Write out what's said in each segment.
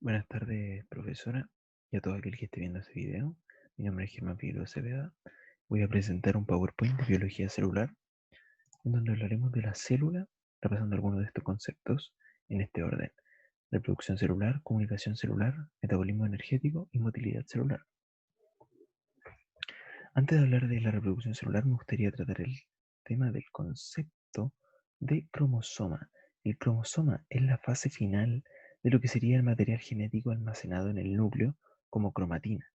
Buenas tardes, profesora, y a todo aquel que esté viendo este video. Mi nombre es Germán Figueroa Cepeda. Voy a presentar un PowerPoint de biología celular, en donde hablaremos de la célula, repasando algunos de estos conceptos en este orden: reproducción celular, comunicación celular, metabolismo energético y motilidad celular. Antes de hablar de la reproducción celular, me gustaría tratar el tema del concepto de cromosoma. El cromosoma es la fase final de lo que sería el material genético almacenado en el núcleo como cromatina,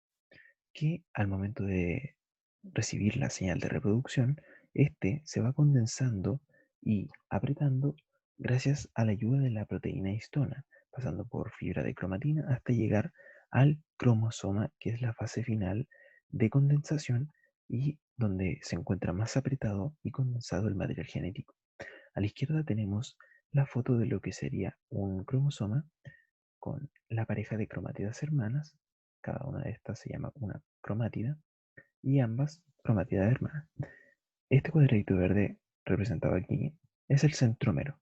que al momento de recibir la señal de reproducción, este se va condensando y apretando gracias a la ayuda de la proteína histona, pasando por fibra de cromatina hasta llegar al cromosoma, que es la fase final de condensación y donde se encuentra más apretado y condensado el material genético. A la izquierda tenemos la foto de lo que sería un cromosoma con la pareja de cromátidas hermanas. Cada una de estas se llama una cromátida y ambas cromátidas hermanas. Este cuadradito verde representado aquí es el centrómero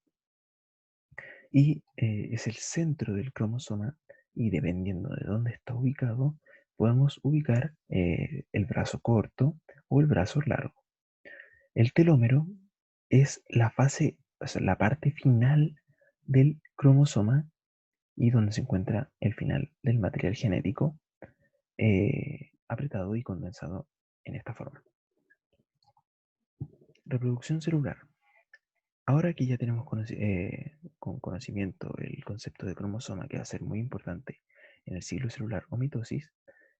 y es el centro del cromosoma, y dependiendo de dónde está ubicado podemos ubicar el brazo corto o el brazo largo. El telómero es la fase, o sea, la parte final del cromosoma y donde se encuentra el final del material genético apretado y condensado en esta forma. Reproducción celular. Ahora que ya tenemos con conocimiento el concepto de cromosoma, que va a ser muy importante en el ciclo celular o mitosis,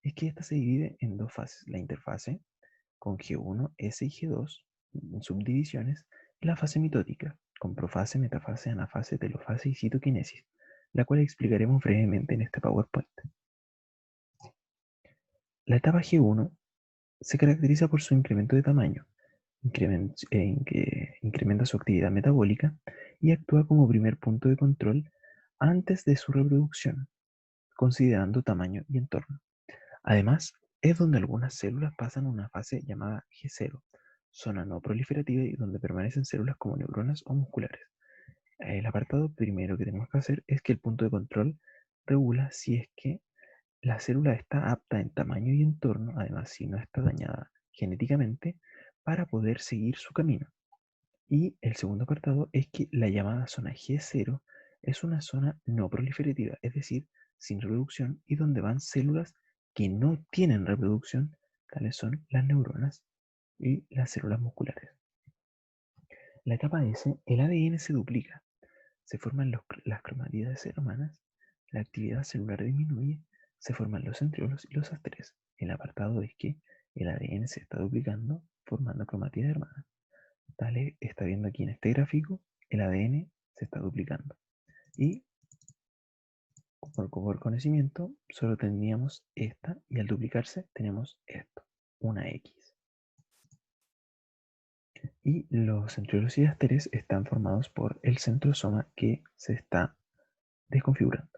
es que esta se divide en dos fases: la interfase con G1, S y G2 en subdivisiones, y la fase mitótica con profase, metafase, anafase, telofase y citoquinesis, la cual explicaremos brevemente en este PowerPoint. La etapa G1 se caracteriza por su incremento de tamaño, que incrementa su actividad metabólica y actúa como primer punto de control antes de su reproducción, considerando tamaño y entorno. Además, es donde algunas células pasan a una fase llamada G0, zona no proliferativa, y donde permanecen células como neuronas o musculares. El apartado primero que tenemos que hacer es que el punto de control regula si es que la célula está apta en tamaño y entorno, además si no está dañada genéticamente, para poder seguir su camino. Y el segundo apartado es que la llamada zona G0 es una zona no proliferativa, es decir, sin reproducción, y donde van células que no tienen reproducción, tales son las neuronas y las células musculares. La etapa S, el ADN se duplica, se forman las cromátidas hermanas, la actividad celular disminuye, se forman los centriolos y los asteres. El apartado es que el ADN se está duplicando, formando cromátidas hermanas. Tal está viendo aquí en este gráfico, el ADN se está duplicando. Y por conocimiento, solo teníamos esta, y al duplicarse tenemos esto, una X. Y los centriolos y asteres están formados por el centrosoma, que se está desconfigurando.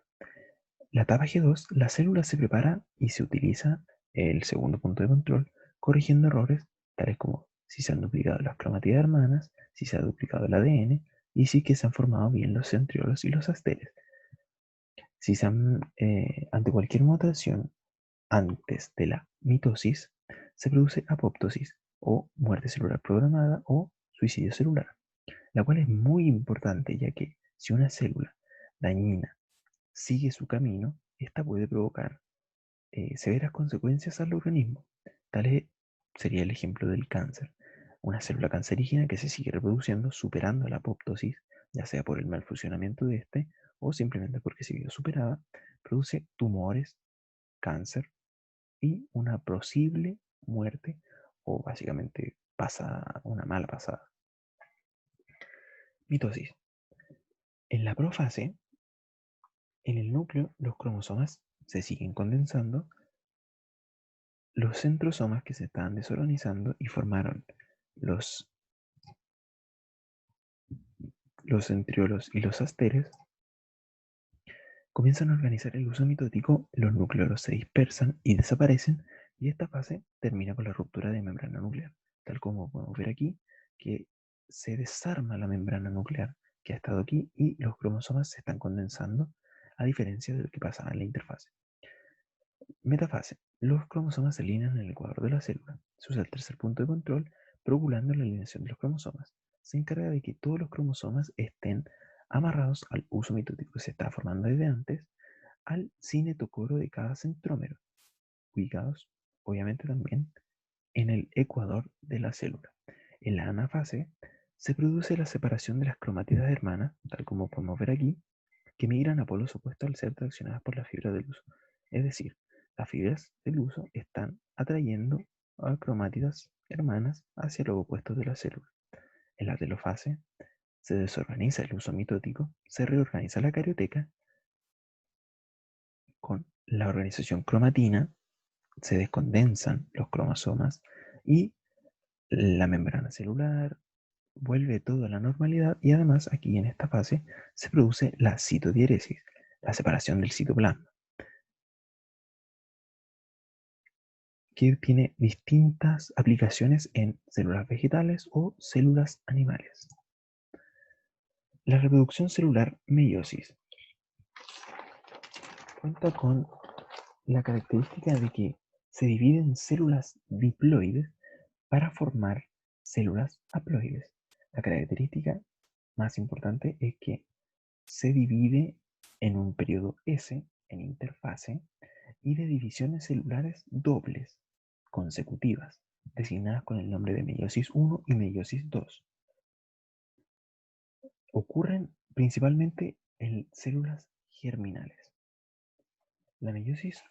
La etapa G2, la célula se prepara y se utiliza el segundo punto de control, corrigiendo errores tales como si se han duplicado las cromátidas hermanas, si se ha duplicado el ADN y si que se han formado bien los centriolos y los asteres. Si se han, ante cualquier mutación antes de la mitosis, se produce apoptosis o muerte celular programada o suicidio celular, la cual es muy importante, ya que si una célula dañina sigue su camino, esta puede provocar severas consecuencias al organismo. Sería el ejemplo del cáncer. Una célula cancerígena que se sigue reproduciendo superando la apoptosis, ya sea por el mal funcionamiento de este o simplemente porque se vio superada, produce tumores, cáncer y una posible muerte, o básicamente pasa una mala pasada. Mitosis. En la profase, en el núcleo los cromosomas se siguen condensando, los centrosomas que se estaban desorganizando y formaron los, los centriolos y los asteres, comienzan a organizar el uso mitótico, los núcleos se dispersan y desaparecen, y esta fase termina con la ruptura de membrana nuclear, tal como podemos ver aquí, que se desarma la membrana nuclear que ha estado aquí y los cromosomas se están condensando a diferencia de lo que pasaba en la interfase. Metafase. Los cromosomas se alinean en el ecuador de la célula. Se usa el tercer punto de control, procurando la alineación de los cromosomas. Se encarga de que todos los cromosomas estén amarrados al uso mitótico que se está formando desde antes, al cinetocoro de cada centrómero, ubicados obviamente también en el ecuador de la célula. En la anafase se produce la separación de las cromátidas hermanas, tal como podemos ver aquí, que migran a polos opuestos al ser traccionadas por las fibras del uso. Es decir, las fibras del uso están atrayendo a cromátidas hermanas hacia los opuestos de la célula. En la telofase se desorganiza el uso mitótico, se reorganiza la carioteca con la organización cromatina, se descondensan los cromosomas y la membrana celular vuelve todo a la normalidad y además aquí en esta fase se produce la citodiéresis, la separación del citoplasma, que tiene distintas aplicaciones en células vegetales o células animales. La reproducción celular meiosis cuenta con la característica de que se divide en células diploides para formar células haploides. La característica más importante es que se divide en un periodo S, en interfase, y de divisiones celulares dobles, consecutivas, designadas con el nombre de meiosis 1 y meiosis 2. Ocurren principalmente en células germinales. La meiosis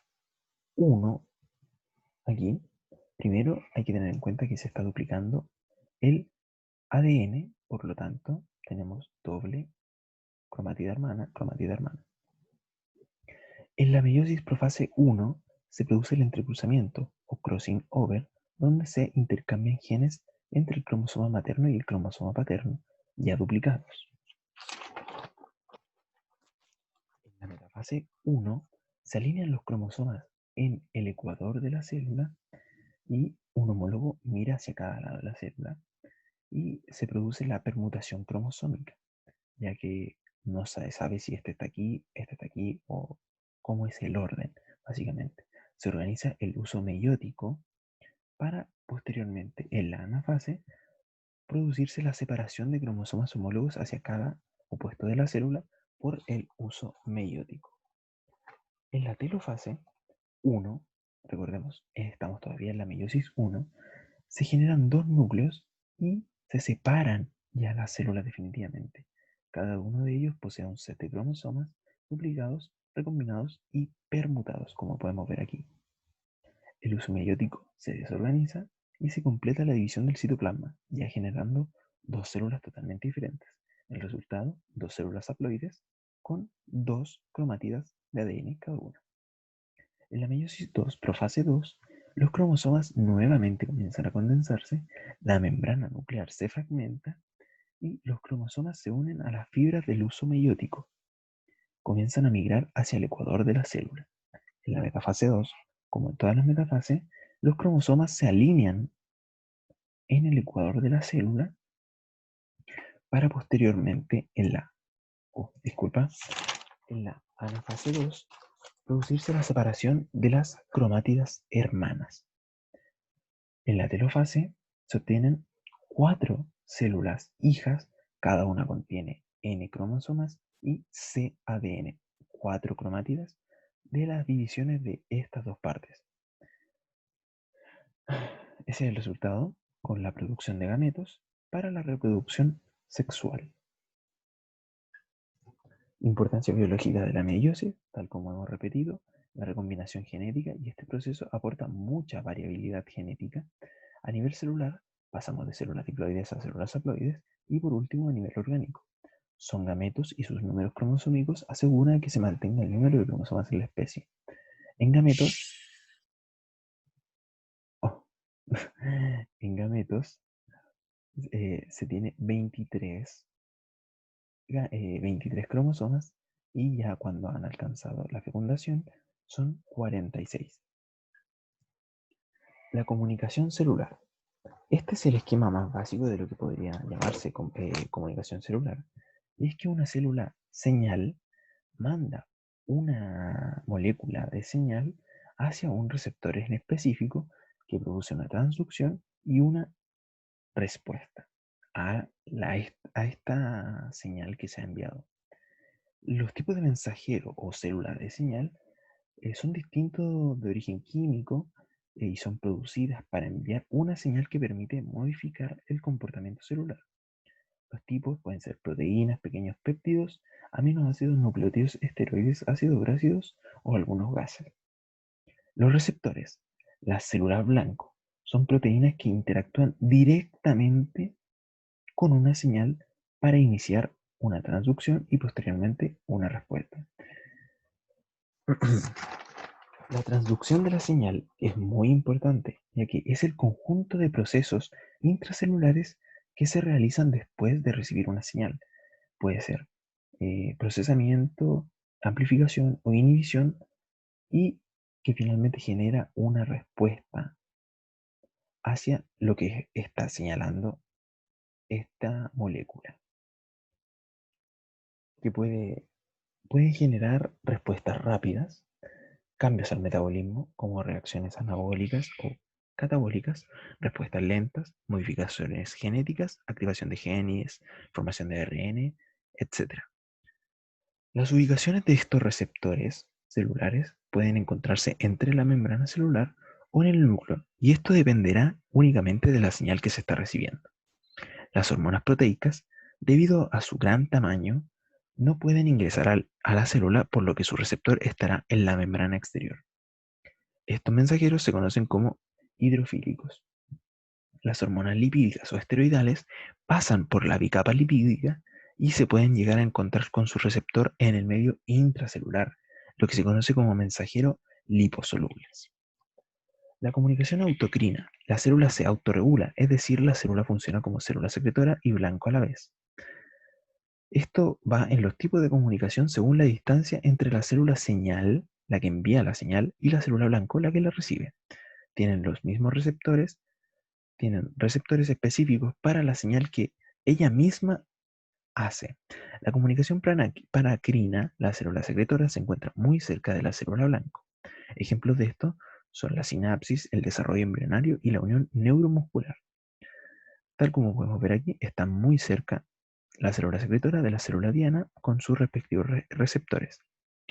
1, aquí, primero hay que tener en cuenta que se está duplicando el ADN, por lo tanto, tenemos doble cromatida hermana, cromatida hermana. En la meiosis profase 1 se produce el entrecruzamiento o crossing over, donde se intercambian genes entre el cromosoma materno y el cromosoma paterno, ya duplicados. En la metafase 1 se alinean los cromosomas en el ecuador de la célula y un homólogo mira hacia cada lado de la célula y se produce la permutación cromosómica, ya que no se sabe si este está aquí o cómo es el orden, básicamente. Se organiza el uso meiótico para posteriormente, en la anafase, producirse la separación de cromosomas homólogos hacia cada opuesto de la célula por el uso meiótico. En la telofase 1, recordemos, estamos todavía en la meiosis 1, se generan dos núcleos y se separan ya las células definitivamente. Cada uno de ellos posee un set de cromosomas duplicados, recombinados y permutados, como podemos ver aquí. El uso meiótico se desorganiza y se completa la división del citoplasma, ya generando dos células totalmente diferentes. El resultado, dos células haploides con dos cromátidas de ADN cada una. En la meiosis 2, profase 2, los cromosomas nuevamente comienzan a condensarse, la membrana nuclear se fragmenta y los cromosomas se unen a las fibras del uso meiótico. Comienzan a migrar hacia el ecuador de la célula. En la metafase 2, como en todas las metafases, los cromosomas se alinean en el ecuador de la célula para posteriormente en la anafase 2 producirse la separación de las cromátidas hermanas. En la telofase se obtienen 4 células hijas, cada una contiene N cromosomas y C ADN, 4 cromátidas de las divisiones de estas dos partes. Ese es el resultado con la producción de gametos para la reproducción sexual. Importancia biológica de la meiosis, tal como hemos repetido, la recombinación genética, y este proceso aporta mucha variabilidad genética. A nivel celular, pasamos de células diploides a células haploides, y por último a nivel orgánico. Son gametos y sus números cromosómicos aseguran que se mantenga el número de cromosomas en la especie. En gametos, en gametos se tiene 23 cromosomas y ya cuando han alcanzado la fecundación son 46. La comunicación celular. Este es el esquema más básico de lo que podría llamarse comunicación celular. Y es que una célula señal manda una molécula de señal hacia un receptor en específico que produce una transducción y una respuesta a esta señal que se ha enviado. Los tipos de mensajero o célula de señal son distintos de origen químico y son producidas para enviar una señal que permite modificar el comportamiento celular. Los tipos pueden ser proteínas, pequeños péptidos, aminoácidos, nucleótidos, esteroides, ácidos grácidos o algunos gases. Los receptores, las células blanco, son proteínas que interactúan directamente con una señal para iniciar una transducción y posteriormente una respuesta. La transducción de la señal es muy importante, ya que es el conjunto de procesos intracelulares que se realizan después de recibir una señal. Puede ser procesamiento, amplificación o inhibición y que finalmente genera una respuesta hacia lo que está señalando esta molécula, que puede generar respuestas rápidas, cambios al metabolismo, como reacciones anabólicas o catabólicas, respuestas lentas, modificaciones genéticas, activación de genes, formación de ARN, etc. Las ubicaciones de estos receptores celulares pueden encontrarse entre la membrana celular o en el núcleo, y esto dependerá únicamente de la señal que se está recibiendo. Las hormonas proteicas, debido a su gran tamaño, no pueden ingresar a la célula, por lo que su receptor estará en la membrana exterior. Estos mensajeros se conocen como hidrofílicos. Las hormonas lipídicas o esteroidales pasan por la bicapa lipídica y se pueden llegar a encontrar con su receptor en el medio intracelular, lo que se conoce como mensajero liposolubles. La comunicación autocrina. La célula se autorregula, es decir, la célula funciona como célula secretora y blanco a la vez. Esto va en los tipos de comunicación según la distancia entre la célula señal, la que envía la señal, y la célula blanco, la que la recibe. Tienen los mismos receptores, tienen receptores específicos para la señal que ella misma hace. La comunicación paracrina, la célula secretora, se encuentra muy cerca de la célula blanco. Ejemplos de esto son la sinapsis, el desarrollo embrionario y la unión neuromuscular. Tal como podemos ver aquí, está muy cerca la célula secretora de la célula diana con sus respectivos receptores.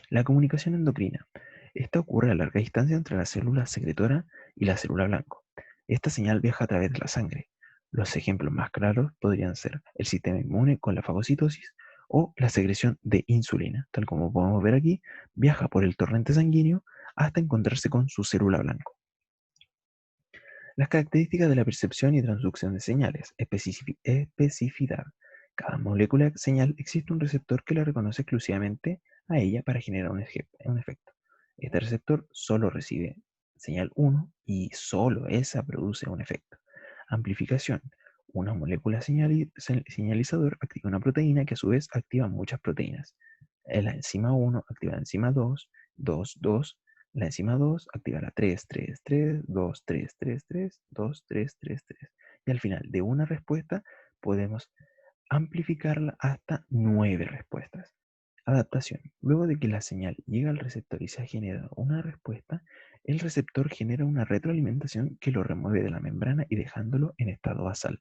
La comunicación endocrina. Esta ocurre a larga distancia entre la célula secretora y la célula blanco. Esta señal viaja a través de la sangre. Los ejemplos más claros podrían ser el sistema inmune con la fagocitosis o la secreción de insulina. Tal como podemos ver aquí, viaja por el torrente sanguíneo hasta encontrarse con su célula blanco. Las características de la percepción y transducción de señales. Especificidad. Cada molécula señal existe un receptor que la reconoce exclusivamente a ella para generar un efecto. Este receptor solo recibe señal 1 y solo esa produce un efecto. Amplificación. Una molécula señalizador activa una proteína que a su vez activa muchas proteínas. La enzima 1 activa la enzima 2, 2, 2. La enzima 2 activa la 3, 3, 3, 2, 3, 3, 3, 2, 3, 3, 3. Y al final de una respuesta podemos amplificarla hasta 9 respuestas. Adaptación. Luego de que la señal llega al receptor y se ha generado una respuesta, el receptor genera una retroalimentación que lo remueve de la membrana y dejándolo en estado basal.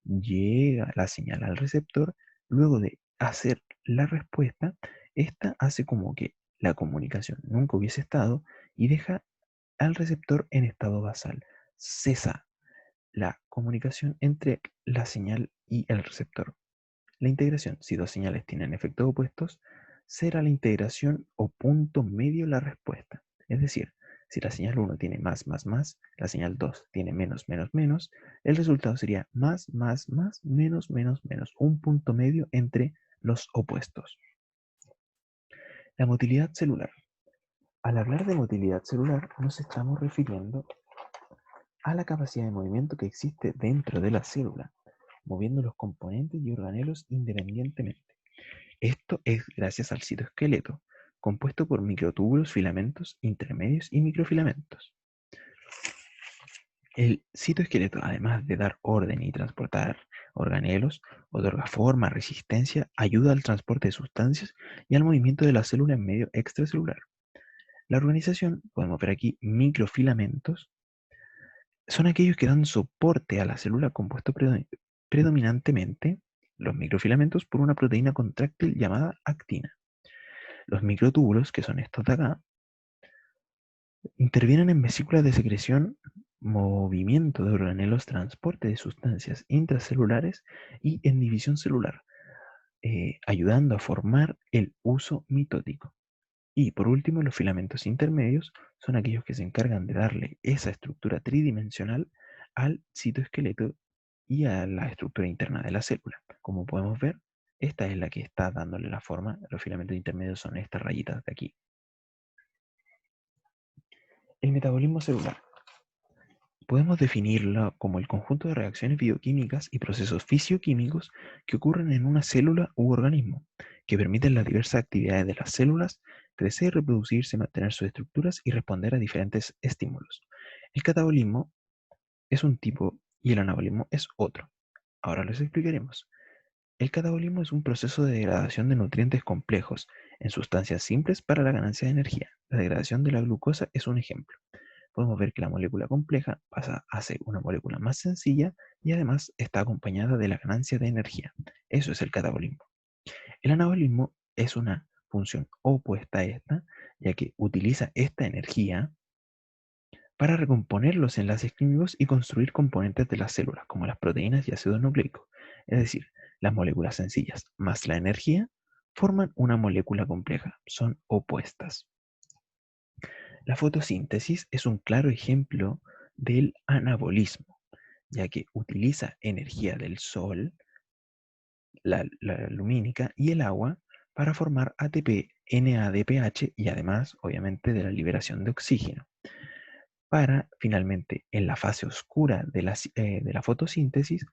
Llega la señal al receptor, luego de hacer la respuesta, esta hace como que la comunicación nunca hubiese estado y deja al receptor en estado basal. Cesa la comunicación entre la señal y el receptor. La integración, si dos señales tienen efectos opuestos, será la integración o punto medio la respuesta. Es decir, si la señal 1 tiene más, la señal 2 tiene menos, menos, el resultado sería más, menos, menos, un punto medio entre los opuestos. La motilidad celular. Al hablar de motilidad celular, nos estamos refiriendo a la capacidad de movimiento que existe dentro de la célula, moviendo los componentes y organelos independientemente. Esto es gracias al citoesqueleto, compuesto por microtúbulos, filamentos intermedios y microfilamentos. El citoesqueleto, además de dar orden y transportar organelos, otorga forma, resistencia, ayuda al transporte de sustancias y al movimiento de la célula en medio extracelular. La organización, podemos ver aquí microfilamentos, son aquellos que dan soporte a la célula compuesto predominantemente, los microfilamentos, por una proteína contráctil llamada actina. Los microtúbulos, que son estos de acá, intervienen en vesículas de secreción, movimiento de organelos, transporte de sustancias intracelulares y en división celular, ayudando a formar el uso mitótico. Y por último, los filamentos intermedios son aquellos que se encargan de darle esa estructura tridimensional al citoesqueleto y a la estructura interna de la célula. Como podemos ver, esta es la que está dándole la forma. Los filamentos intermedios son estas rayitas de aquí. El metabolismo celular. Podemos definirlo como el conjunto de reacciones bioquímicas y procesos fisioquímicos que ocurren en una célula u organismo, que permiten las diversas actividades de las células crecer, reproducirse, mantener sus estructuras y responder a diferentes estímulos. El catabolismo es un tipo y el anabolismo es otro. Ahora les explicaremos. El catabolismo es un proceso de degradación de nutrientes complejos en sustancias simples para la ganancia de energía. La degradación de la glucosa es un ejemplo. Podemos ver que la molécula compleja pasa a ser una molécula más sencilla y además está acompañada de la ganancia de energía. Eso es el catabolismo. El anabolismo es una función opuesta a esta, ya que utiliza esta energía para recomponer los enlaces químicos y construir componentes de las células, como las proteínas y ácidos nucleicos. Es decir, las moléculas sencillas más la energía forman una molécula compleja, son opuestas. La fotosíntesis es un claro ejemplo del anabolismo, ya que utiliza energía del sol, la lumínica y el agua para formar ATP, NADPH y además, obviamente, de la liberación de oxígeno, para finalmente, en la fase oscura de la fotosíntesis,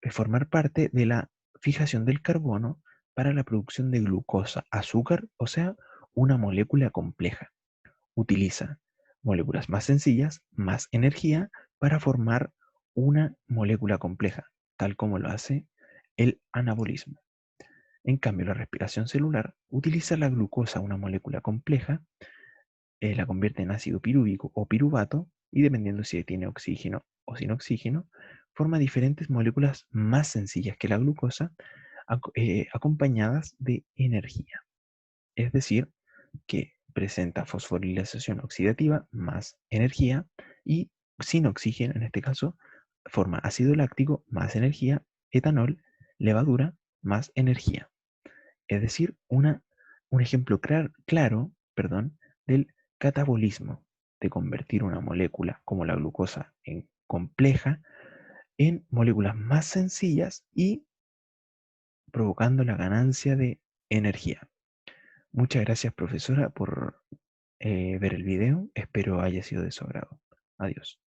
formar parte de la fijación del carbono para la producción de glucosa, azúcar, o sea, una molécula compleja. Utiliza moléculas más sencillas, más energía, para formar una molécula compleja, tal como lo hace el anabolismo. En cambio, la respiración celular utiliza la glucosa, una molécula compleja, la convierte en ácido pirúvico o piruvato, y dependiendo si tiene oxígeno o sin oxígeno, forma diferentes moléculas más sencillas que la glucosa, acompañadas de energía. Es decir, que presenta fosforilación oxidativa más energía y sin oxígeno, en este caso, forma ácido láctico más energía, etanol, levadura más energía. Es decir, un ejemplo claro, perdón, del catabolismo, de convertir una molécula como la glucosa en compleja en moléculas más sencillas y provocando la ganancia de energía. Muchas gracias, profesora, por ver el video. Espero haya sido de su agrado. Adiós.